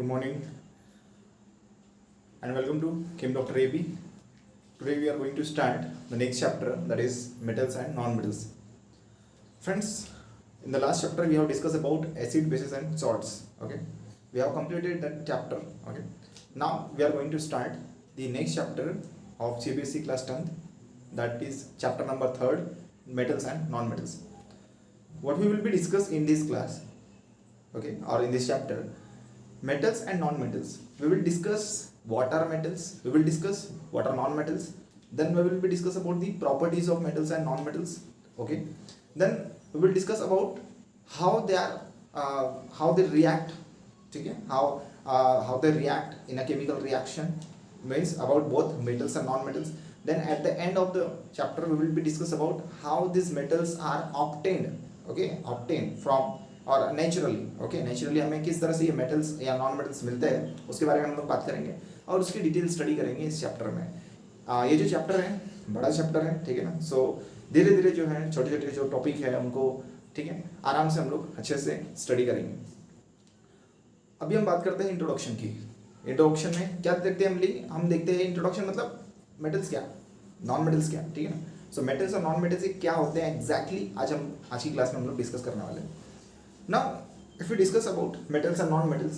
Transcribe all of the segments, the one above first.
Good morning and welcome to Chem Dr. AB. Today we are going to start the next chapter, that is metals and non-metals. Friends, in the last chapter we have discussed about acid, bases and salts. Okay, we have completed that chapter. Okay, now we are going to start the next chapter of CBSE class 10th, that is chapter number 3rd, metals and non-metals. What we will be discussed in this class, okay, or in this chapter, metals and non-metals. We will discuss what are metals, we will discuss what are non-metals, then we will be discuss about the properties of metals and non-metals. Okay, then we will discuss about how they are, how they react. Okay, how they react in a chemical reaction, means about both metals and non-metals. Then at the end of the chapter we will be discuss about how these metals are obtained. Okay, obtained from और naturally, okay, naturally हमें किस तरह से ये metals या non metals मिलते हैं उसके बारे में हम लोग बात करेंगे और उसकी डिटेल स्टडी करेंगे इस चैप्टर में। ये जो चैप्टर है बड़ा चैप्टर है, ठीक है ना। सो धीरे धीरे जो है छोटे छोटे जो टॉपिक है उनको, ठीक है, आराम से हम लोग अच्छे से स्टडी करेंगे। अभी हम बात करते हैं इंट्रोडक्शन की। इंट्रोडक्शन में क्या देखते हैं हम देखते हैं इंट्रोडक्शन मतलब मेटल्स क्या, नॉन मेटल्स क्या, ठीक है ना। सो मेटल्स और नॉन मेटल्स क्या होते हैं एग्जैक्टली आज की क्लास में हम लोग डिस्कस करने वाले हैं। Now, if we discuss about metals and non-metals,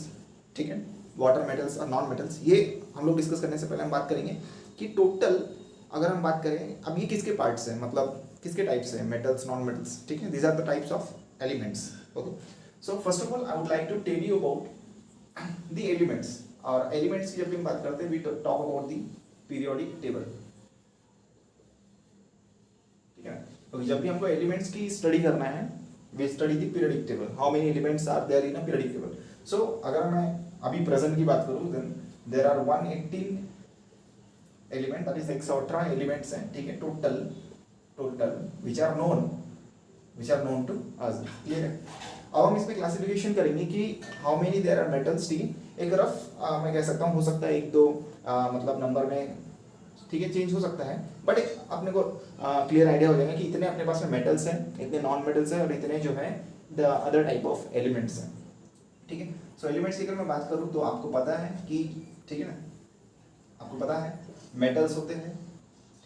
ठीक है, what are metals और non-metals, ये हम लोग डिस्कस करने से पहले हम बात करेंगे कि टोटल अगर हम बात करें अब ये किसके पार्ट्स हैं, मतलब किसके टाइप्स हैं, मेटल्स, नॉन-मेटल्स, ठीक है। These are the types of elements. Okay, so first of all I would like to tell you about the elements. और एलिमेंट्स की जब भी हम बात करते हैं we talk about the periodic table, ठीक है। तो जब भी हमको एलिमेंट्स की स्टडी करना है we study the periodic table, how many elements are there in a periodic table. So अगर मैं अभी present की बात करूँ then there are 118 element, that is extra elements हैं, ठीक है, total which are known to us, clear है। अब हम इस पे क्लासिफिकेशन करेंगे कि how many there are metals, ठीक है। एक रफ मैं कह सकता हूँ, हो सकता है एक दो मतलब नंबर में, ठीक है, चेंज हो सकता है, बट एक अपने को क्लियर आइडिया हो जाएगा कि इतने अपने पास में मेटल्स हैं, इतने नॉन मेटल्स हैं और इतने जो है the other type of elements हैं, ठीक है। सो एलिमेंट्स की अगर मैं बात करूँ तो आपको पता है कि, ठीक है ना, आपको पता है मेटल्स होते हैं,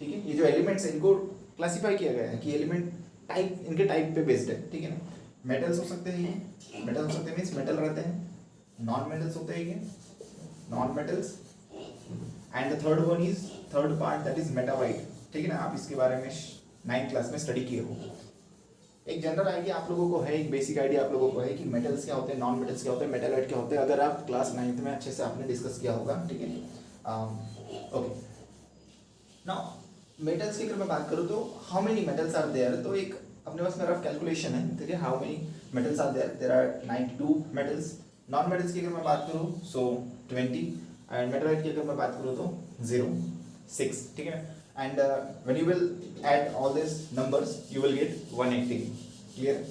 ठीक है। ये जो एलिमेंट्स हैं इनको क्लासीफाई किया गया है कि एलिमेंट टाइप, इनके टाइप पे बेस्ड है, ठीक है ना। मेटल्स हो सकते हैं, ये मेटल हो सकते हैं मीन्स मेटल रहते हैं, नॉन मेटल्स होते हैं ये non metals, and the third one is third part that is Metalite, ठीक है ना। आप इसके बारे में 9th क्लास में स्टडी किए हो। एक जनरल आइडिया आप लोगों को है, एक बेसिक आइडिया आप लोगों को है कि मेटल्स क्या होते हैं, नॉन मेटल्स क्या होते हैं, मेटालाइट क्या होते हैं, अगर आप क्लास 9th में अच्छे से आपने डिस्कस किया होगा, ठीक है। ओके, नाउ मेटल्स की अगर मैं बात करूँ तो how many metals are there, तो एक अपने पास में रफ कैलकुलेशन है, ठीक है। How many metals are there are 92 metals. Non metals की अगर मैं बात करूँ सो 20, एंड मेटालाइट की अगर मैं बात करूँ तो 6, ठीक है। And when you will add all this numbers you will get 180, clear.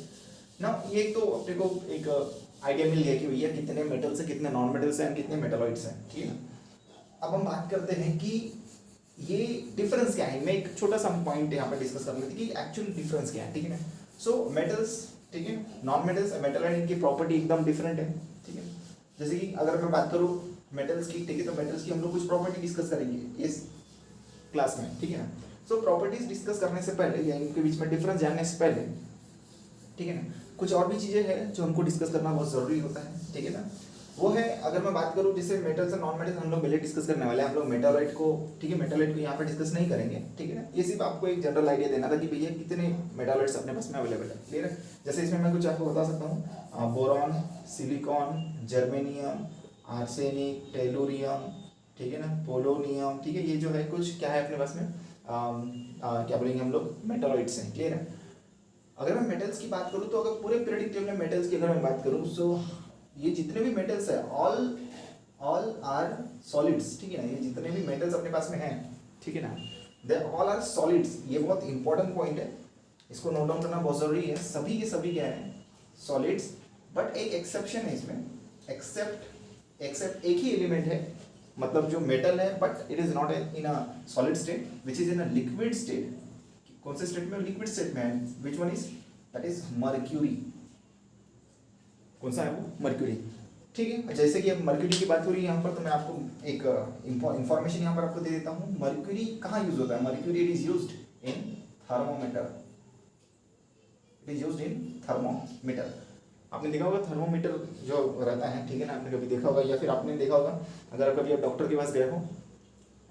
Now ये तो अपने को एक आइडिया मिल गया कि भैया कितने मेटल्स हैं, कितने नॉन मेटल्स हैं, कितने मेटालॉइड्स हैं, ठीक है ना। अब हम बात करते हैं कि ये डिफरेंस क्या है। मैं एक छोटा सा पॉइंट यहाँ पर डिस्कस कर लेते कि एक्चुअल डिफरेंस क्या है, ठीक है ना। सो मेटल्स, ठीक है, नॉन मेटल्स, मेटालॉइड, इनकी प्रॉपर्टी एकदम डिफरेंट है, ठीक है। जैसे कि अगर मैं बात करूँ मेटल्स की, ठीक है, तो मेटल्स की हम लोग कुछ प्रॉपर्टी डिस्कस करेंगे इस क्लास में, ठीक है ना। सो प्रॉपर्टीज डिस्कस करने से पहले या इनके बीच में डिफरेंस जानने से पहले, ठीक है ना, कुछ और भी चीजें हैं जो हमको डिस्कस करना बहुत जरूरी होता है, ठीक है ना। वो है, अगर मैं बात करूँ जैसे मेटल्स और नॉन मेटल्स हम लोग पहले डिस्कस करने वाले हैं, हम लोग मेटालॉइड को, ठीक है, मेटालॉइड को यहाँ पे डिस्कस नहीं करेंगे, ठीक है ना। ये सिर्फ आपको एक जनरल आइडिया देना था कि भैया कितने मेटालॉइड्स अपने पास में अवेलेबल है, क्लियर है। जैसे इसमें मैं कुछ आपको बता सकता हूँ, boron, silicon, germanium, arsenic, tellurium, ठीक है ना, पोलोनियम, ठीक है। ये जो है कुछ क्या है अपने पास में क्या बोलेंगे हम लोग, मेटालॉइड्स हैं, क्लियर है। अगर मैं मेटल्स की बात करूँ तो अगर पूरे पीरियोडिक टेबल में मेटल्स की अगर मैं बात करूँ सो ये जितने भी मेटल्स है ऑल आर सॉलिड्स, ठीक है ना। ये जितने भी मेटल्स अपने पास में हैं, ठीक है ना, दे ऑल आर सॉलिड्स। ये बहुत इंपॉर्टेंट पॉइंट है, इसको नोट डाउन करना बहुत जरूरी है। सभी के सभी क्या है, सॉलिड्स, बट एक एक्सेप्शन है इसमें, एक्सेप्ट एक ही एलिमेंट है, मतलब जो मेटल है but it is not in a solid state which is in a liquid state. कौन से स्टेट में, लिक्विड स्टेट में है, which one is, that is mercury. कौन सा है वो, मर्क्यूरी। ठीक है। जैसे कि अब मर्क्यूरी की बात हो रही है यहाँ पर, तो मैं आपको एक इंफॉर्मेशन यहाँ पर आपको दे देता हूँ। मर्क्यूरी कहाँ यूज होता है? Mercury it is used in thermometer, it is used in thermometer. आपने देखा होगा थर्मोमीटर जो रहता है, ठीक है ना, आपने कभी देखा होगा या फिर आपने देखा होगा अगर कभी आप डॉक्टर के पास गए हो,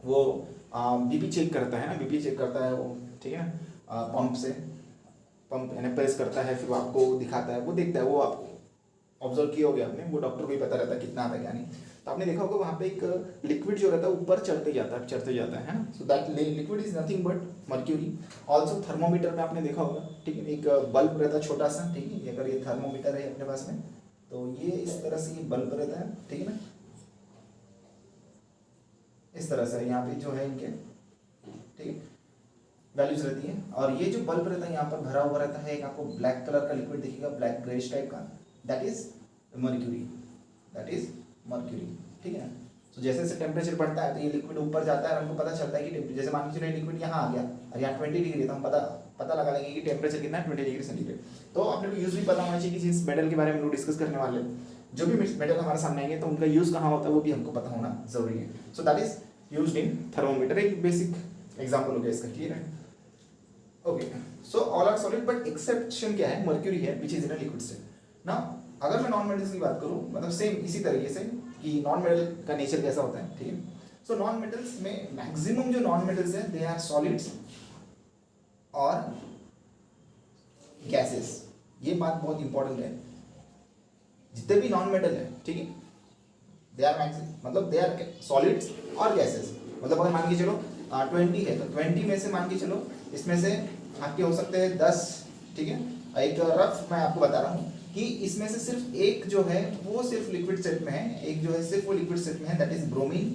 वो बीपी चेक करता है ना, बीपी चेक करता है वो, ठीक है ना, पंप से, पंप यानी प्रेस करता है, फिर वो आपको दिखाता है, वो देखता है, वो आपको ऑब्जर्व किया होगा आपने, वो डॉक्टर को ही पता रहता है कितना आता है क्या नहीं। तो आपने देखा होगा वहाँ पे एक लिक्विड जो रहता है ऊपर चढ़ते जाता है ना, so that liquid is nothing but mercury. Also thermometer में आपने देखा होगा, ठीक है, एक बल्ब रहता है छोटा सा, ठीक है, अगर ये थर्मोमीटर है अपने पास में, तो ये इस तरह से ये बल्ब रहता है, ठीक है ना, इस तरह से यहाँ पे जो है इनके, ठीक है, वैल्यूज रहती है। और ये जो बल्ब रहता है यहाँ पर भरा हुआ रहता है, एक आपको ब्लैक कलर का लिक्विड दिखेगा, ब्लैक ग्रेश टाइप का, that is mercury, that is mercury, ठीक है ना। तो जैसे जैसे टेम्परेचर बढ़ता है तो ये लिक्विड ऊपर जाता है और हमको पता चलता है कि जैसे मान लीजिए लिक्विड यहाँ आ गया और यहाँ 20 डिग्री, तो हम पता लगा लेंगे कि टेम्परेचर कितना है, 20 डिग्री सेंटीग्रेड। तो अपने को यूज भी पता होना चाहिए कि जिस मेटल के बारे में हम लोग डिस्कस करने वाले हैं, जो भी मेटल हमारे सामने आएंगे तो उनका यूज कहाँ होता है वो भी हमको पता होना जरूरी है। So that is used in thermometer, एक बेसिक एग्जाम्पल हो गया इसका, क्लियर है। Okay, so all are solid but exception क्या है? मर्क्यूरी है which is in a liquid state. ना अगर मैं नॉन मेटल्स की बात करूँ, मतलब सेम इसी तरीके से कि नॉन मेटल का नेचर कैसा होता है, ठीक है। सो नॉन मेटल्स में मैक्सिमम जो नॉन मेटल्स हैं दे आर सॉलिड्स और गैसेस। ये बात बहुत इंपॉर्टेंट है, जितने भी नॉन मेटल है, ठीक है, दे आर मैक्सिमम, मतलब दे आर सॉलिड्स और गैसेस। मतलब अगर मान के चलो 20 है तो 20 में से मान के चलो इसमें से आपके हो सकते हैं 10, ठीक है। एक रफ मैं आपको बता रहा हूँ कि इसमें से सिर्फ एक जो है वो सिर्फ लिक्विड स्टेट में है, एक जो है सिर्फ वो लिक्विड स्टेट में है, दैट इज ब्रोमीन।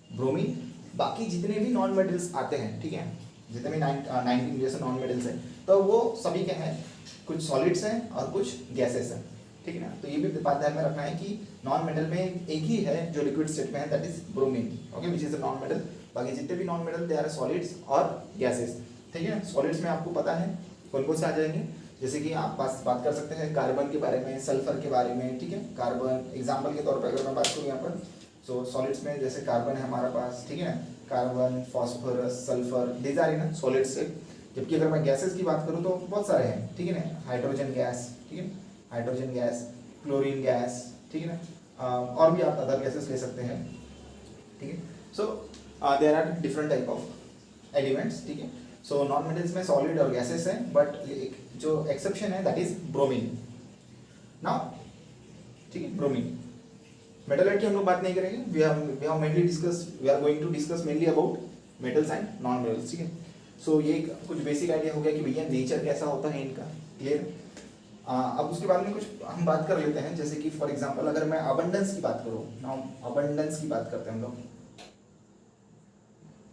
ब्रोमीन, बाकी जितने भी नॉन मेटल्स आते हैं, ठीक है, जितने भी 19 जैसे नॉन मेटल्स हैं, तो वो सभी क्या है, कुछ सॉलिड्स हैं और कुछ गैसेस हैं, ठीक है ना। तो ये भी बात ध्यान में रखना है कि नॉन मेटल में एक ही है जो लिक्विड स्टेट में है, that is bromine, okay, which is a non metal. बाकी जितने भी non metal they are solids और गैसेस, ठीक है। सॉलिड्स में आपको पता है कौन कौन से आ जाएंगे, जैसे कि आप बात कर सकते हैं कार्बन के बारे में, सल्फर के बारे में, ठीक है। कार्बन एग्जाम्पल के तौर पर अगर मैं बात करूँ यहाँ पर, सो सॉलिड्स में जैसे कार्बन है हमारा पास, ठीक है ना, carbon, phosphorus, sulphur, these are in solids से। जबकि अगर मैं गैसेस की बात करूँ तो बहुत सारे हैं, ठीक है ना, हाइड्रोजन गैस, ठीक है, हाइड्रोजन गैस, क्लोरीन गैस, ठीक है ना, और भी आप अदर गैसेस ले सकते हैं, ठीक है। So there are different type of elements, ठीक है। सो नॉन मेटल्स में सॉलिड और गैसेस हैं, बट जो एक्सेप्शन है दैट इज ब्रोमीन। नाउ, ठीक है, ब्रोमीन। मेटल की हम लोग बात नहीं करेंगे, we are going to discuss mainly about metals and non metals, ठीक है। सो ये कुछ बेसिक आइडिया हो गया कि भैया नेचर कैसा होता है इनका, क्लियर। अब उसके बाद में कुछ हम बात कर लेते हैं, जैसे कि फॉर एग्जांपल अगर मैं अबंडेंस की बात करूँ, नाउ अबंडेंस की बात करते हैं हम लोग,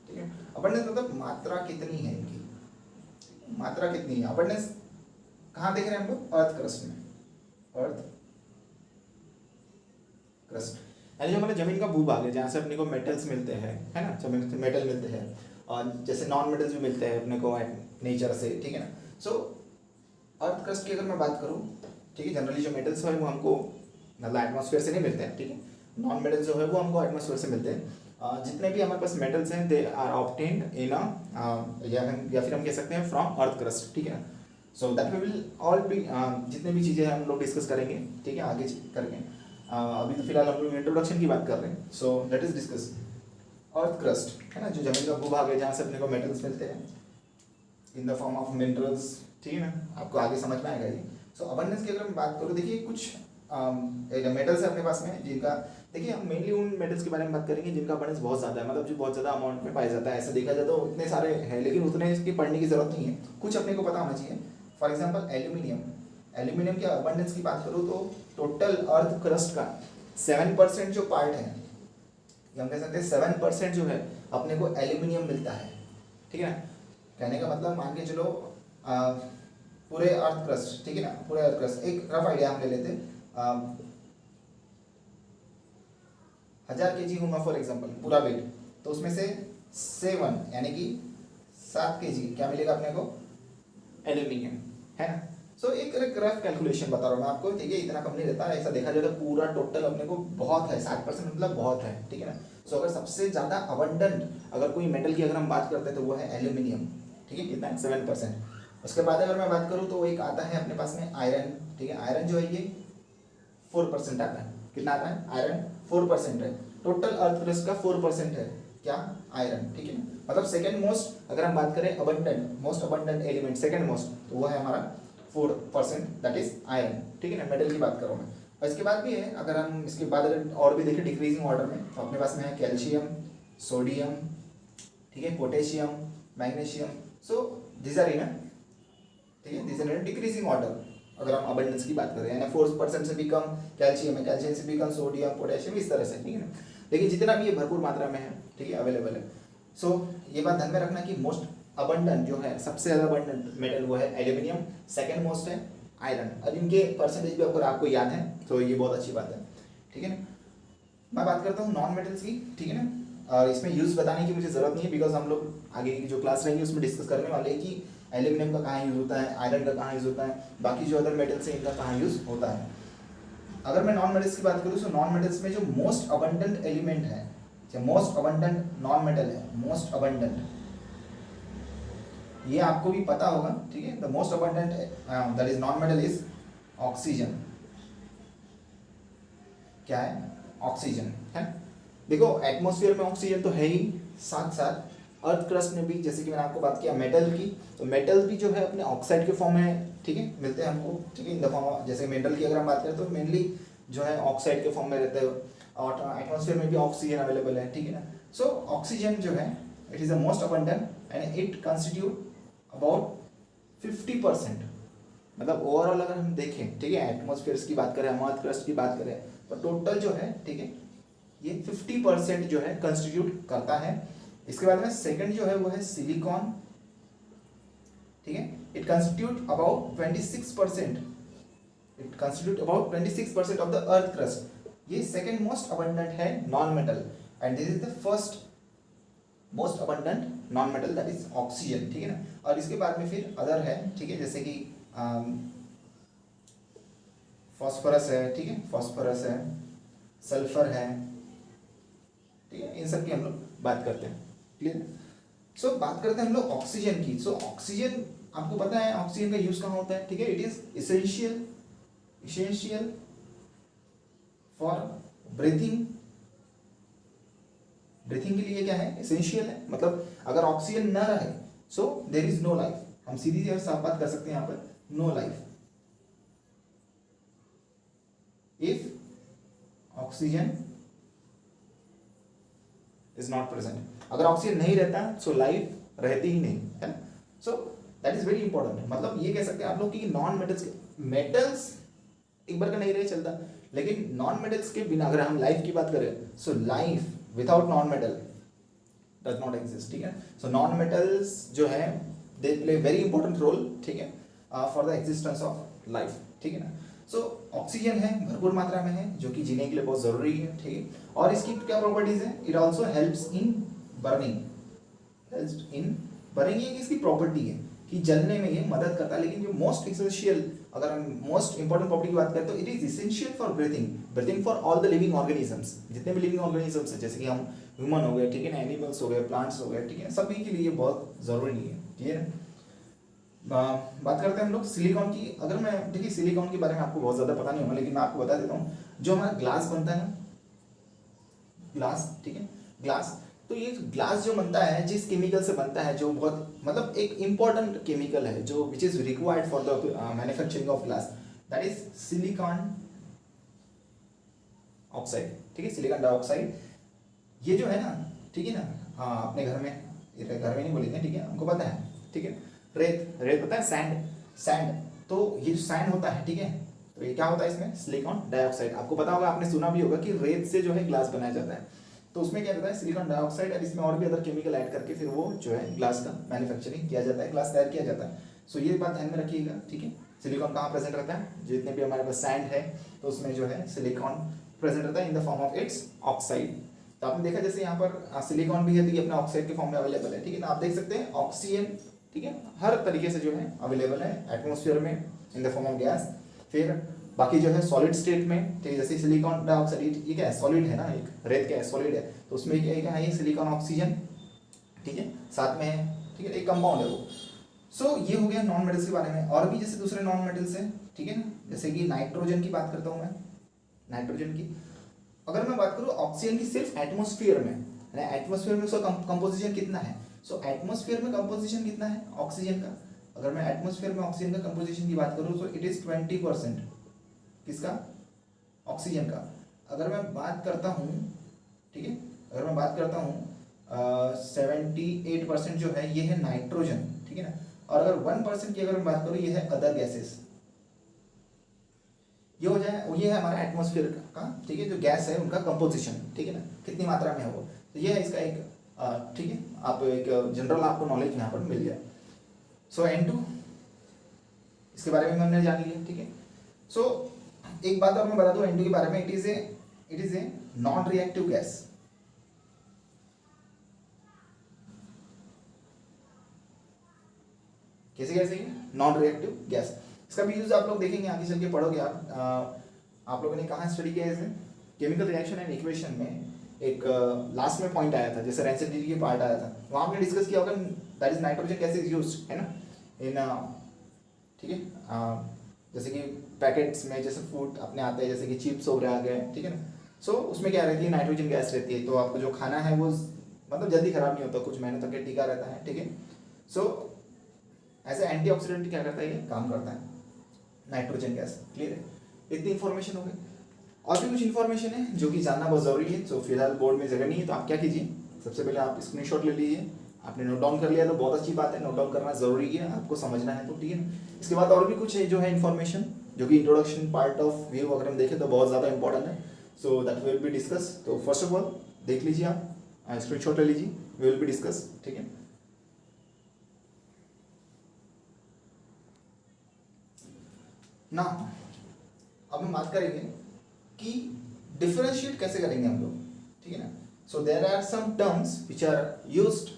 ठीक है। अबंडेंस मतलब मात्रा कितनी है इनकी, मात्रा कितनी है। अबंडेंस कहाँ देख रहे हैं हम लोग? अर्थ क्रस्ट में, अर्थ क्रस्ट, यानी जो हमारे जमीन का भूभाग है जहाँ से अपने को मेटल्स मिलते हैं, है ना, जमीन से मेटल मिलते हैं, और जैसे नॉन मेटल्स भी मिलते हैं अपने को नेचर से, ठीक है ना। सो अर्थ क्रस्ट की अगर मैं बात करूँ, ठीक है, जनरली जो मेटल्स है वो हमको मतलब एटमॉस्फेयर से नहीं मिलते हैं, ठीक है। नॉन मेटल्स जो है वो हमको एटमॉस्फेयर से मिलते हैं। जितने भी हमारे पास मेटल्स हैं दे आर ऑब्टेन्ड इन या फिर हम कह सकते हैं फ्रॉम अर्थ क्रस्ट, ठीक है ना। So that we will all be जितने भी चीज़ें हम लोग डिस्कस करेंगे, ठीक है, आगे करके। अभी तो फिलहाल हम लोग इंट्रोडक्शन की बात कर रहे हैं। So let is discuss earth crust, है ना, जो जमीन का भूभाग है जहाँ से अपने को मेटल्स मिलते हैं in the form of minerals, ठीक है ना, आपको आगे समझ में आएगा ये। सो अबंडेंस की अगर मैं बात करूँ, देखिए कुछ मेटल्स है अपने पास में जिनका, देखिए हम मेनली उन मेटल्स के बारे में बात करेंगे जिनका अबंडेंस बहुत ज़्यादा है, मतलब जो बहुत ज़्यादा अमाउंट में पाया जाता है। ऐसा देखा जाए तो इतने सारे हैं, लेकिन उतने इसकी पढ़ने की जरूरत नहीं है, कुछ अपने को पता होना चाहिए। फॉर एग्जाम्पल एल्यूमिनियम, एल्यूमिनियम के अबंडेंस की बात करूँ तो टोटल अर्थ क्रस्ट का 7% जो पार्ट है, हम कह सकते हैं 7% जो है अपने को एल्यूमिनियम मिलता है, ठीक है ना। कहने का मतलब मान के चलो पूरे अर्थ क्रस्ट, ठीक है ना, पूरे अर्थ क्रस्ट, एक रफ आइडिया हम ले लेते हैं, 1000 kg होगा फॉर एग्जांपल पूरा वेट, तो उसमें से 7 यानी कि 7 kg क्या मिलेगा अपने को? एल्यूमिनियम, है ना। सो एक रफ कैलकुलेशन बता रहा हूँ मैं आपको, ठीक है, इतना कम नहीं रहता है, ऐसा देखा जाए तो पूरा टोटल अपने को बहुत है, 60% मतलब बहुत है, ठीक है ना। सो अगर सबसे ज़्यादा अबंडेंट अगर कोई मेटल की अगर हम बात करते हैं तो वो है एल्यूमिनियम, ठीक है, कितना है 7%। उसके बाद अगर मैं बात करूँ तो एक आता है अपने पास में आयरन, ठीक है, आयरन जो है ये 4% आता है, कितना आता है, आयरन 4% है, टोटल अर्थ क्रस्ट का 4% है क्या, आयरन, ठीक है ना। मतलब सेकंड मोस्ट अगर हम बात करें abundant, most abundant element second most, तो वो है हमारा 4%, दैट इज आयरन, ठीक है ना, मेटल की बात करूँ मैं। और इसके बाद भी है, अगर हम इसके बाद अगर और भी देखें डिक्रीजिंग ऑर्डर में, तो अपने पास में है कैल्शियम, सोडियम, ठीक है, potassium, magnesium, so these are in, ठीक है, these are in decreasing order. अगर हम अबंडेंस की बात करें, यानी 4% से भी कम कैल्शियम है, कैल्शियम से भी कम सोडियम, पोटेशियम, इस तरह से, ठीक है ना। लेकिन जितना भी ये भरपूर मात्रा में है, ठीक है, अवेलेबल है। सो ये बात ध्यान में रखना कि मोस्ट अबंडेंट जो है, सबसे ज़्यादा अबंडेंट मेटल वो है एल्यूमिनियम, सेकंड मोस्ट है आयरन। अब इनके परसेंटेज भी अगर आपको याद है तो ये बहुत अच्छी बात है, ठीक है ना। मैं बात करता हूँ नॉन मेटल्स की, ठीक है ना, और इसमें यूज़ बताने की मुझे ज़रूरत नहीं है, बिकॉज हम लोग आगे की जो क्लास रहेंगी उसमें डिस्कस करने वाले हैं कि एल्यूमिनियम का कहाँ यूज़ होता है, आयरन का कहाँ यूज़ होता है, बाकी जो अदर मेटल्स हैं इनका कहाँ यूज़ होता है। अगर मैं नॉन मेटल्स की बात करूँ तो नॉन मेटल्स में जो मोस्ट अबंडेंट एलिमेंट है, जो मोस्ट अबंडेंट नॉन मेटल है, मोस्ट अबंडेंट, ये आपको भी पता होगा, ठीक है, the most abundant that is non metal is oxygen. क्या है, ऑक्सीजन है। देखो एटमॉस्फेयर में ऑक्सीजन तो है ही, साथ साथ अर्थ क्रस्ट में भी, जैसे कि मैंने आपको बात किया मेटल की, तो मेटल भी जो है अपने ऑक्साइड के फॉर्म में, ठीक है, मिलते हैं हमको, ठीक है, इन द फॉर्म ऑफ, जैसे मेटल की अगर हम बात करें तो मेनली जो है ऑक्साइड के फॉर्म में रहते हैं, और एटमॉस्फेयर में भी ऑक्सीजन अवेलेबल है, ठीक है ना। सो ऑक्सीजन जो है it is the most abundant and it constitute about 50%। मतलब ओवरऑल अगर हम देखें, ठीक है, एटमॉस्फेयर की बात करें, हम अर्थ क्रस्ट की बात करें, तो टोटल जो है, ठीक है, ये 50% जो है कंस्टिट्यूट करता है। इसके बाद में सेकंड जो है वो है सिलिकॉन, ठीक है, it constitute about 26%, it constitute about 26% of the earth crust. ये सेकंड मोस्ट अबंडेंट है non metal, and this is the first most abundant non metal, that is oxygen, ठीक है ना। और इसके बाद में फिर अदर है, ठीक है, जैसे कि फॉस्फोरस है, ठीक है, फॉस्फोरस है, सल्फर है, ठीक है, इन सब की हम लोग बात करते हैं, क्लियर। सो बात करते हैं हम लोग ऑक्सीजन की। सो ऑक्सीजन आपको पता है ऑक्सीजन का यूज कहाँ होता है, ठीक है, it is essential for breathing. Breathing के लिए क्या है, एसेंशियल है, मतलब अगर ऑक्सीजन न रहे so there is no life. हम सीधी और साफ बात कर सकते हैं यहाँ पर, no life if oxygen is not present. अगर ऑक्सीजन नहीं रहता सो लाइफ रहती ही नहीं है। So that is very important. मतलब ये कह सकते हैं आप लोग कि नॉन मेटल्स, मेटल्स एक बार का नहीं रहे चलता, लेकिन नॉन मेटल्स के बिना अगर हम लाइफ की बात करें so life without non metal does not exist, ठीक है। सो नॉन मेटल्स जो है they play very important role, ठीक है, for the existence of life, ठीक है ना। सो ऑक्सीजन है भरपूर मात्रा में है, जो कि जीने के लिए बहुत जरूरी है, ठीक है। और इसकी क्या प्रॉपर्टीज है, it also helps in burning, helps in burning, ये इसकी प्रॉपर्टी है कि जलने में ये मदद करता है। लेकिन जो मोस्ट एसेंशियल, अगर हम मोस्ट इंपॉर्टेंट प्रॉपर्टी की बात करें तो it is essential for breathing for all the living organisms. जितने भी लिविंग ऑर्गेनिजम्स हैं, जैसे कि हम ह्यूमन हो गए, ठीक है ना, एनिमल्स हो गए, प्लांट्स हो गए, ठीक है, सभी के लिए बहुत जरूरी है, क्लियर है। बात करते हैं हम लोग सिलिकॉन की। अगर मैं, देखिए सिलिकॉन के बारे में आपको बहुत ज़्यादा पता नहीं होगा, लेकिन मैं आपको बता देता हूँ। जो हमारा ग्लास बनता है ना, ग्लास, ठीक है, ग्लास, तो ये ग्लास जो बनता है जिस केमिकल से बनता है, जो बहुत मतलब एक इंपॉर्टेंट केमिकल है जो which is required for the manufacturing of glass, that is silicon oxide, ठीक है, सिलिकॉन डाइऑक्साइड। ये जो है ना, ठीक है ना, हाँ अपने घर में, घर में नहीं बोलेंगे, ठीक है, हमको पता है, ठीक है, रेत, रेत पता है, सैंड, तो ये जो सैंड होता है, ठीक है, तो ये क्या होता है इसमें, सिलिकॉन डाइऑक्साइड। आपको पता होगा, आपने सुना भी होगा कि रेत से जो है ग्लास बनाया जाता है, तो उसमें क्या रहता है, सिलिकॉन डाइऑक्साइड, और इसमें और भी अदर केमिकल ऐड करके फिर वो जो है ग्लास का मैन्युफैक्चरिंग किया जाता है, ग्लास तैयार किया जाता है। सो ये बात ध्यान में रखिएगा, ठीक है। सिलिकॉन कहाँ प्रेजेंट रहता है, जितने भी हमारे पास सैंड है तो उसमें जो है सिलिकॉन प्रेजेंट रहता है in the form of its oxide. तो आपने देखा जैसे यहाँ पर सिलिकॉन भी है तो ये अपने ऑक्साइड के फॉर्म में अवेलेबल है, ठीक है ना। आप देख सकते हैं ऑक्सीजन, ठीक है, हर तरीके से जो है अवेलेबल है एटमॉस्फेयर में, in the form of gas. फिर बाकी जो है सॉलिड स्टेट में, ठीक है, जैसे सिलिकॉन डाइऑक्साइड ये क्या है, सॉलिड है ना, एक रेत क्या है, सॉलिड है, तो उसमें क्या है, ये सिलिकॉन ऑक्सीजन, ठीक है, साथ में है, ठीक है, एक कंपाउंड है वो। सो ये हो गया नॉन मेटल्स के बारे में। और भी जैसे दूसरे नॉन मेटल्स हैं, ठीक है ना, जैसे कि नाइट्रोजन की बात करता हूँ मैं, नाइट्रोजन की अगर मैं बात करूँ ऑक्सीजन की सिर्फ एटमॉस्फेयर में, एटमॉस्फेयर में उसका कंपोजिशन कितना है, सो एटमॉस्फेयर में कंपोजिशन कितना है ऑक्सीजन का, अगर मैं एटमॉस्फेयर में ऑक्सीजन का कंपोजिशन की बात करूँ तो इट इज़ 20%, किसका, ऑक्सीजन का। अगर मैं बात करता हूँ, ठीक है, अगर मैं बात करता हूँ 78% जो है ये है नाइट्रोजन, ठीक है ना, और अगर 1% की अगर मैं बात करूँ ये है अदर गैसेस, ये हो जाए, ये है हमारा एटमॉस्फेयर का, ठीक है, जो गैस है उनका कंपोजिशन, ठीक है ना, कितनी मात्रा में है वो, तो ये है इसका एक ठीक है, आप एक जनरल आपको नॉलेज यहाँ पर मिल जाए। सो N2 इसके बारे में हमने जान लिया, ठीक है। सो एक बात और मैं बता दूं N2 के बारे में, it is a non reactive gas. कैसे गैस है, नॉन रिएक्टिव गैस। इसका भी यूज आप लोग देखेंगे आगे चल के, पढ़ोगे आप लोगों ने कहाँ स्टडी किया है इसे, केमिकल रिएक्शन एंड इक्वेशन में एक लास्ट में पॉइंट आया था, जैसे रेंसिडिटी की पार्ट आया था, वहाँ हमने डिस्कस किया होगा, that is nitrogen gas is used, है ना, इन ठीक है, जैसे कि पैकेट्स में जैसे फूड अपने आते हैं, जैसे कि चिप्स हो रहे आ गए, ठीक है ना, सो उसमें क्या रहती है, नाइट्रोजन गैस रहती है, तो आपको जो खाना है वो मतलब जल्दी खराब नहीं होता, कुछ महीनों तक के टिका रहता है, ठीक है। सो एज ए एंटीऑक्सीडेंट क्या करता है, ये काम करता है नाइट्रोजन गैस, क्लियर है, इतनी इन्फॉर्मेशन हो गई। और भी कुछ इन्फॉर्मेशन है जो कि जानना बहुत ज़रूरी है, तो फिलहाल बोर्ड में जगह नहीं है, तो आप क्या कीजिए, सबसे पहले आप स्क्रीनशॉट ले लीजिए, आपने नोट डाउन कर लिया तो बहुत अच्छी बात है, नोट डाउन करना जरूरी है, आपको समझना है तो, ठीक है। इसके बाद और भी कुछ है जो है इन्फॉर्मेशन, जो कि इंट्रोडक्शन पार्ट ऑफ व्यू अगर हम देखें तो बहुत ज़्यादा इंपॉर्टेंट है, so that will be discuss. तो फर्स्ट ऑफ ऑल देख लीजिए, आप स्क्रीनशॉट ले लीजिए, वी विल बी डिस्कस, ठीक है। ना अब हम बात करेंगे कि डिफरेंशिएट कैसे करेंगे हम लोग, ठीक है ना। So there are some terms which are used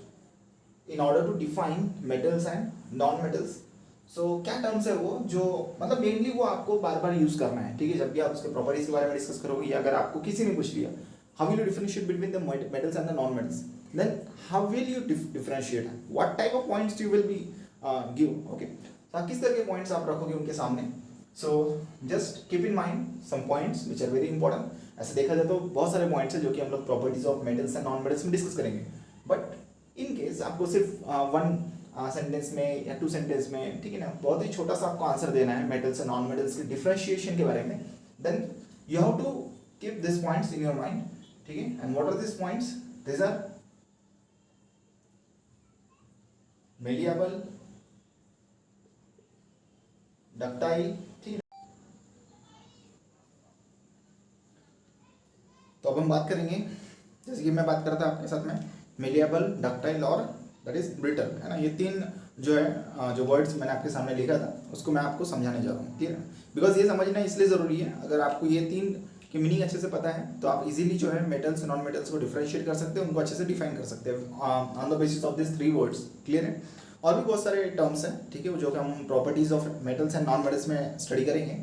in order to define metals and non metals. So क्या टर्म्स है वो, जो मतलब मेनली वो आपको बार बार यूज करना है, ठीक है, जब भी आप उसके प्रॉपर्टीज के बारे में डिस्कस करोगे, या अगर आपको किसी ने पूछ लिया how will you differentiate between the metals and the non metals, then how will you differentiate, what type of points you will be give, okay, तो किस तरह के पॉइंट्स आप रखोगे उनके सामने। So just keep in mind some points which are very important. ऐसे देखा जाए तो बहुत सारे पॉइंट्स हैं जो कि हम लोग properties of metals and non metals में डिस्कस करेंगे, बट इन केस आपको सिर्फ वन सेंटेंस में या 2 सेंटेंस में, ठीक है ना, बहुत ही छोटा सा आपको आंसर देना है मेटल्स एंड नॉन मेटल्स के डिफरेंशिएशन के बारे में, then you have to keep this points in your mind, ठीक है। And what are this points, this are malleable, ductile, ठीक है। तो अब हम बात करेंगे, जैसे कि मैं बात करता आपके साथ में, मेलिएबल, डक्टाइल और दैट इज ब्रिटल, है ना, ये 3 जो है जो वर्ड्स मैंने आपके सामने लिखा था उसको मैं आपको समझाने जा रहा हूँ, ठीक है। बिकॉज ये समझना इसलिए ज़रूरी है, अगर आपको ये 3 की मीनिंग अच्छे से पता है तो आप इजीली जो है मेटल्स नॉन मेटल्स को डिफरेंशिएट कर सकते हैं, उनको अच्छे से डिफाइन कर सकते हैं on the basis of this 3 words, clear है। और भी बहुत सारे टर्म्स हैं, ठीक है, जो कि हम properties of metals and non metals में स्टडी करेंगे,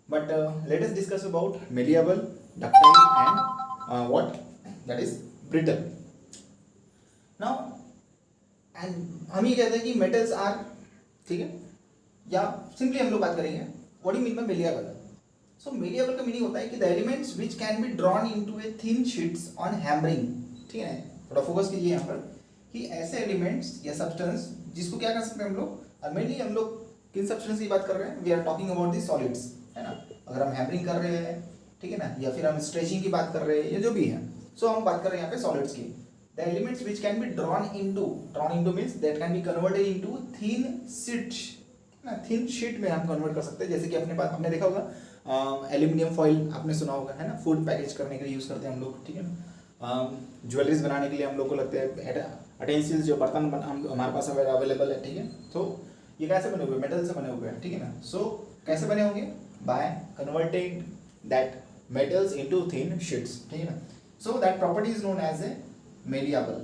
but let us discuss about malleable, ductile and what, that is brittle. Now and हम ये कहते हैं कि मेटल्स आर, ठीक है, या सिंपली हम लोग बात करेंगे what you mean bye malleable. So malleable का मीनिंग होता है कि the elements which can be drawn into a thin sheets on hammering, ठीक है, थोड़ा फोकस कीजिए यहाँ पर, कि ऐसे एलिमेंट्स या सब्सटेंस जिसको क्या कर सकते हैं हम लोग, और मेनली हम लोग किन सब्सटेंस की बात कर रहे हैं, we are talking about the solids, है ना, अगर हम हैमरिंग कर रहे हैं, ठीक है ना, या फिर हम स्ट्रेचिंग की बात कर रहे हैं, या जो भी है, सो हम बात कर रहे हैं यहाँ पे सॉलिड्स की। The elements which can be drawn into means that can be converted into thin sheets, ना thin sheet में हम कन्वर्ट कर सकते हैं, जैसे कि अपने पास आपने देखा होगा एल्यूमिनियम फॉइल आपने सुना होगा, है ना, फूड पैकेज करने के लिए यूज़ करते हैं हम लोग, ठीक है ना, ज्वेलरीज बनाने के लिए हम लोग को लगते हैं अटेंसिल्स, जो बर्तन हमारे पास अवेलेबल है, ठीक है। तो ये कैसे बने हुए, मेटल से बने हुए हैं, ठीक है ना। सो कैसे बने होंगे, by converting that metals into thin sheets, ठीक है ना। So that property is known as a malleable,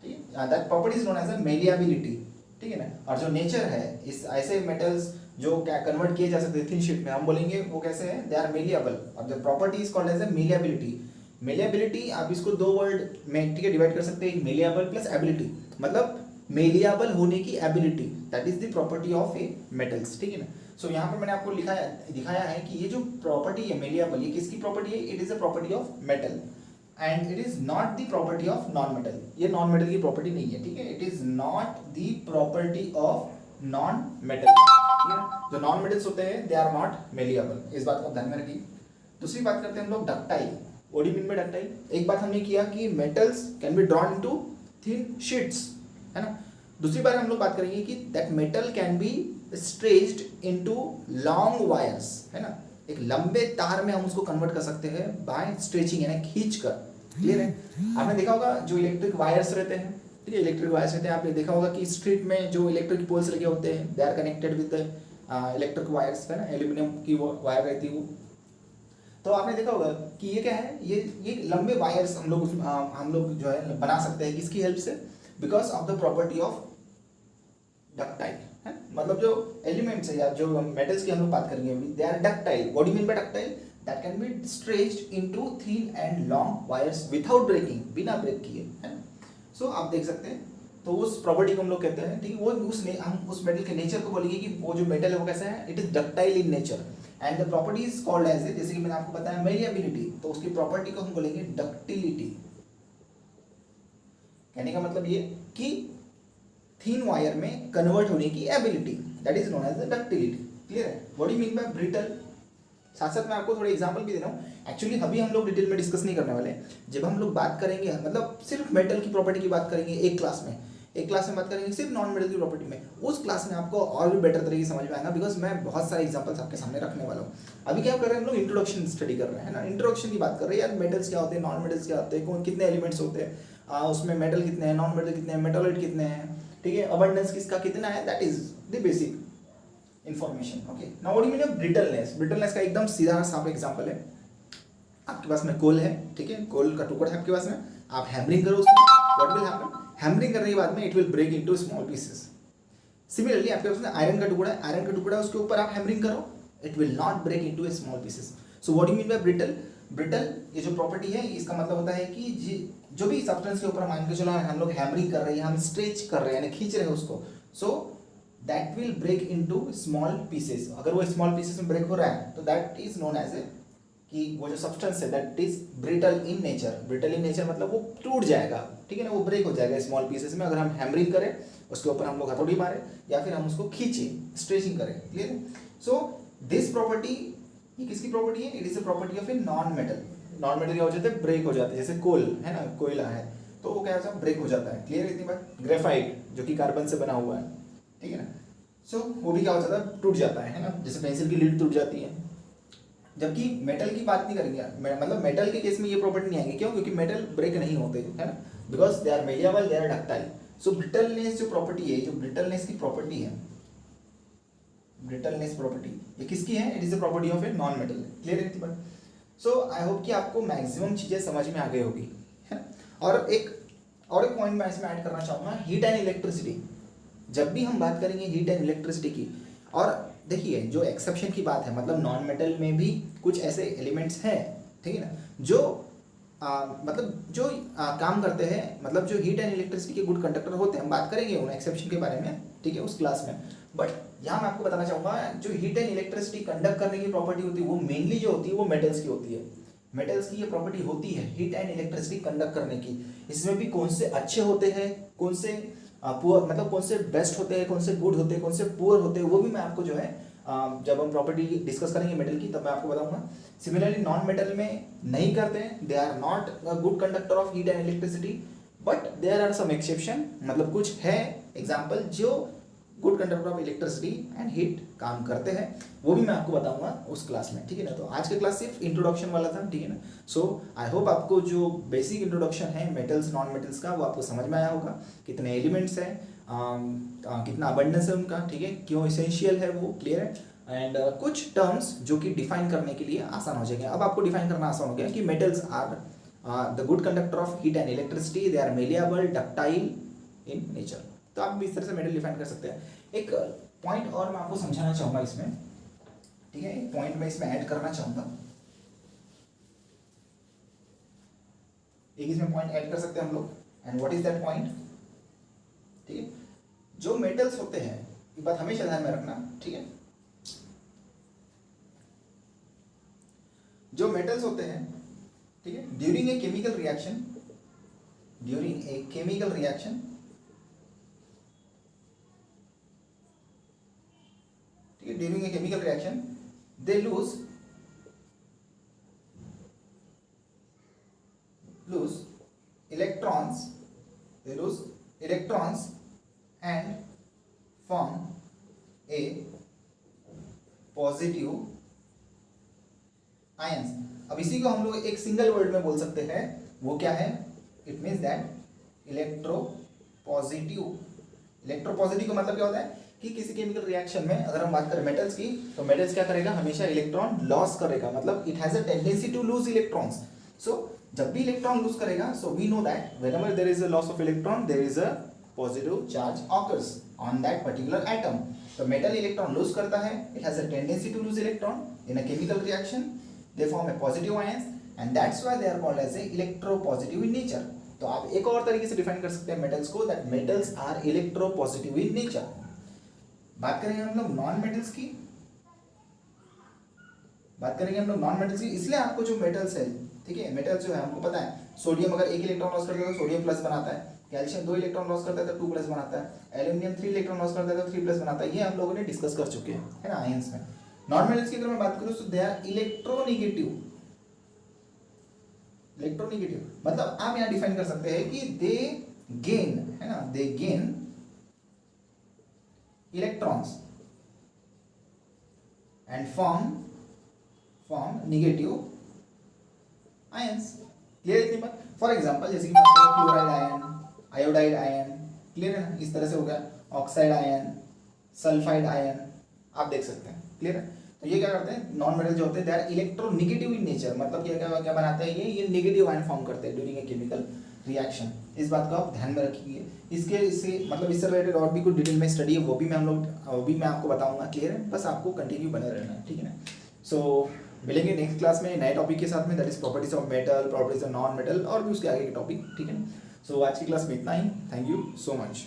ठीक है, that property is known as a malleability, ठीक है ना। और जो नेचर है इस ऐसे मेटल्स जो क्या कन्वर्ट किए जा सकते हैं थिन शीट में, हम बोलेंगे वो कैसे है, दे आर मेलिएबल। और the property is called as a malleability. Malleability आप इसको दो वर्ड में ठीक है डिवाइड कर सकते हैं, मेलिएबल प्लस एबिलिटी, मतलब मेलिएबल होने की ability, that is the property of A metals, ठीक है ना। सो यहाँ पर मैंने आपको दिखाया है कि ये जो प्रॉपर्टी है मेलिएबल, ये किसकी प्रॉपर्टी है, it is a property of metal and it is not the property of non metal. ये नॉन मेटल की प्रॉपर्टी नहीं है, ठीक है, it is not the property of non metal, ठीक है। जो नॉन मेटल्स होते हैं दे आर नॉट मेलिएबल, इस बात को ध्यान में रखिए। दूसरी बात करते हैं हम लोग ductile. What do you mean by ductile? एक बात हमने किया कि metals can be drawn into thin sheets, है ना। दूसरी बार हम लोग बात करेंगे कि that metal can be stretched into long wires, है ना। एक लंबे तार में हम उसको कन्वर्ट कर सकते हैं बाय स्ट्रेचिंग, यानी खींच कर। क्लियर है? आपने देखा होगा जो इलेक्ट्रिक वायर्स रहते हैं, ठीक है, इलेक्ट्रिक वायर्स रहते हैं, आपने देखा होगा कि स्ट्रीट में जो इलेक्ट्रिक पोल्स लगे होते हैं they are connected with electric wires, है ना, एल्यूमिनियम की वो वायर रहती है वो। तो आपने देखा होगा कि ये क्या है, ये लंबे वायर्स हम लोग जो है बना सकते हैं किसकी हेल्प से, because of the property of ductile, है। मतलब जो एलिमेंट्स है या जो मेटल्स की हम लोग बात करेंगे they are ductile. What do you mean by ductile? That can be stretched into thin and long wires without breaking, बिना ब्रेक किए, है ना। सो आप देख सकते हैं, तो उस प्रॉपर्टी को हम लोग कहते हैं, ठीक है, हम उस मेटल के नेचर को बोलेंगे कि वो जो मेटल है वो कैसा है, it is ductile in nature and the property is called as a, जैसे कि मैंने आपको बताया मेलिएबिलिटी, तो उसकी प्रॉपर्टी को हम बोलेंगे डक्टिलिटी। कहने का मतलब ये कि थिन वायर में कन्वर्ट होने की ability, that is known as the ductility. Clear है? What do you mean by brittle? साथ साथ मैं आपको थोड़े एग्जांपल भी दे रहा हूँ। एक्चुअली अभी हम लोग डिटेल में डिस्कस नहीं करने वाले, जब हम लोग बात करेंगे मतलब सिर्फ मेटल की प्रॉपर्टी की बात करेंगे एक क्लास में बात करेंगे सिर्फ नॉन मेटल की प्रॉपर्टी में, उस क्लास में आपको और भी बेटर तरीके से समझ में आएगा, बिकॉज मैं बहुत सारे एग्जांपल्स आपके सामने रखने वाला हूँ। अभी क्या कर रहे हैं हम लोग, इंट्रोडक्शन स्टडी कर रहे हैं ना, इंट्रोडक्शन की बात कर रहे हैं यार, मेटल्स क्या होते हैं, नॉन मेटल्स क्या होते हैं, कितने एलिमेंट्स होते हैं, उसमें मेटल कितने हैं, नॉन मेटल कितने हैं, मेटालॉइड कितने हैं, ठीक है, अबंडेंस किसका कितना है, that is the basic information. Okay, now what do you mean brittleness? Brittleness का एकदम सीधा साफ एग्जांपल है, आपके पास में कोल है, ठीक है, कोल का टुकड़ा है आपके पास में, आप हैमरिंग करो उसको, व्हाट विल हैपन, हैमरिंग करने के बाद में it will break into small pieces. Similarly आपके पास में आयरन का टुकड़ा है, आयरन का टुकड़ा उसके ऊपर आप हैमरिंग करो, it will not break into small pieces. So what do you mean by brittle? Brittle ये जो प्रॉपर्टी है इसका मतलब होता है कि जो भी सब्सटेंस के ऊपर मान के चलो हम लोग हैमरिंग कर रहे हैं, हम स्ट्रेच कर रहे हैं, यानी खींच रहे हैं उसको, so that will break into small pieces. अगर वो स्मॉल पीसेस में ब्रेक हो रहा है तो that is known as a, कि वो जो सब्सटेंस है that is brittle in nature. Brittle in nature मतलब वो टूट जाएगा, ठीक है ना, वो ब्रेक हो जाएगा स्मॉल पीसेस में, अगर हम हैमरिंग करें, उसके ऊपर हम लोग हथौड़ी मारें या फिर हम उसको खींचें, स्ट्रेचिंग करें। क्लियर है? सो दिस प्रॉपर्टी, ये किसकी प्रॉपर्टी है? It is a property of a non metal. Non metal क्या हो जाता है, ब्रेक हो जाता है, जैसे कोल है ना, कोयला है तो वो क्या होता है, ब्रेक हो जाता है। क्लियर है इतनी बात? ग्रेफाइट जो कि कार्बन से बना हुआ है, ठीक है ना, सो वो भी क्या हो जाता है, टूट जाता है ना, जैसे पेंसिल की लीड टूट जाती है। जबकि मेटल की बात नहीं करेंगे, मतलब मेटल के केस में ये प्रॉपर्टी नहीं आएंगे, क्यों? क्योंकि मेटल ब्रेक नहीं होते, है ना, because they are malleable, they are ductile. So brittleness जो प्रॉपर्टी है, जो ब्रिटलनेस की प्रॉपर्टी है, ब्रिटलनेस प्रॉपर्टी ये किसकी है? It is the property of a non metal. Clear है इतनी बात? सो आई होप कि आपको मैक्सिमम चीजें समझ में आ गई होगी, है ना। और एक पॉइंट मैं इसमें ऐड करना चाहूँगा, हीट एंड इलेक्ट्रिसिटी। जब भी हम बात करेंगे हीट एंड इलेक्ट्रिसिटी की, और देखिए जो एक्सेप्शन की बात है, मतलब नॉन मेटल में भी कुछ ऐसे एलिमेंट्स हैं, ठीक है ना, जो काम करते हैं, मतलब जो हीट एंड इलेक्ट्रिसिटी के गुड कंडक्टर होते हैं, हम बात करेंगे उन एक्सेप्शन के बारे में, ठीक है, उस क्लास में। बट यहाँ मैं आपको बताना चाहूँगा जो हीट एंड इलेक्ट्रिसिटी कंडक्ट करने की प्रॉपर्टी होती है वो मेनली जो होती है वो मेटल्स की होती है। मेटल्स की ये प्रॉपर्टी होती है हीट एंड इलेक्ट्रिसिटी कंडक्ट करने की। इसमें भी कौन से अच्छे होते हैं, कौन से पुअर, मतलब कौन से बेस्ट होते हैं, कौन से गुड होते हैं, कौन से पुअर होते हैं, वो भी मैं आपको जो है जब हम प्रॉपर्टी डिस्कस करेंगे मेटल की तब मैं आपको बताऊंगा। सिमिलरली नॉन मेटल में नहीं करते हैं, they are not good conductor of heat and electricity, but there are some exception, मतलब कुछ है एग्जाम्पल जो good conductor of electricity and heat काम करते हैं, वो भी मैं आपको बताऊंगा उस क्लास में, ठीक है ना। तो आज का क्लास सिर्फ इंट्रोडक्शन वाला था, ठीक है ना। सो आई होप आपको जो बेसिक इंट्रोडक्शन है मेटल्स नॉन मेटल्स का वो आपको समझ में आया होगा, कितने एलिमेंट्स हैं, कितना अबंडेंस है उनका, ठीक है, क्यों इसेंशियल है वो, क्लियर है। एंड कुछ टर्म्स जो कि डिफाइन करने के लिए आसान हो जाएंगे। अब आपको डिफाइन करना आसान हो गया कि metals are the good conductor of heat and electricity, they are malleable, ductile in nature. तो आप इस तरह से मेटल डिफाइन कर सकते हैं। एक पॉइंट और मैं आपको समझाना चाहूँगा इसमें, ठीक है, एक पॉइंट मैं इसमें ऐड करना चाहूँगा, एक इसमें पॉइंट ऐड कर सकते हैं हम लोग। And what is that point, ठीक है, जो मेटल्स होते हैं, ये बात हमेशा ध्यान में रखना, ठीक है, जो मेटल्स होते हैं, ठीक है, during a chemical reaction, during a chemical reaction, ठीक है, during a chemical reaction they lose electrons, they lose electrons and form a positive ions। अब इसी को हम लोग एक सिंगल वर्ड में बोल सकते हैं, वो क्या है, it means that electropositive. Electropositive का मतलब क्या होता है कि किसी केमिकल रिएक्शन में अगर हम बात करें मेटल्स की, तो मेटल्स क्या करेगा, हमेशा इलेक्ट्रॉन लॉस करेगा, मतलब it has a tendency to lose electrons. So जब भी इलेक्ट्रॉन लूज करेगा, so we know that whenever there is a loss of electron there is a positive charge occurs on that particular atom. तो metal electron lose करता है, it has a tendency to lose electron in a chemical reaction, they form a positive ions and that's why they are called as a electropositive in nature. तो आप एक और तरीके से define कर सकते हैं मेटल्स को, that metals are electropositive in nature. बात करेंगे हम लोग नॉन मेटल्स की, बात करेंगे हम लोग नॉन मेटल्स की, इसलिए आपको जो मेटल्स है, ठीक है, मेटल्स जो है हमको पता है, सोडियम अगर एक इलेक्ट्रॉन लॉस करता है तो सोडियम प्लस बनाता है, कैल्शियम 2 इलेक्ट्रॉन लॉस करता है तो 2 प्लस बनाता है, एल्यूमिनियम 3 इलेक्ट्रॉन लॉस करता है तो 3 प्लस बनाता है, ये हम लोगों ने डिस्कस कर चुके हैं, है ना, आयंस में। नॉन मेटल्स की अगर मैं बात करूं तो दे आर इलेक्ट्रोनेगेटिव। इलेक्ट्रोनेगेटिव मतलब आप यहां डिफाइन कर सकते हैं कि दे गेन, है ना, दे gain electrons and form negative ions. Clear है इतनी बात। फॉर एग्जांपल जैसे कि chloride ion, iodide ion, clear है ना, इस तरह से हो गया, ऑक्साइड आयन, सल्फाइड आयन, आप देख सकते हैं, क्लियर है। तो ये क्या करते हैं, नॉन मेटल जो होते हैं they are electronegative in nature, मतलब क्या बनाते हैं, ये नेगेटिव आयन फॉर्म करते हैं ड्यूरिंग ए केमिकल रिएक्शन। इस बात को आप ध्यान में रखिए। इससे मतलब इससे रिलेटेड और भी कुछ डिटेल में स्टडी है, वो भी मैं आपको बताऊंगा, क्लियर है, बस आपको कंटिन्यू बने रहना है, ठीक है ना। सो मिलेंगे नेक्स्ट क्लास में नए टॉपिक के साथ में, that is properties of metal, properties of non metal और भी उसके आगे के टॉपिक, ठीक है। सो आज की क्लास में इतना ही, थैंक यू सो मच।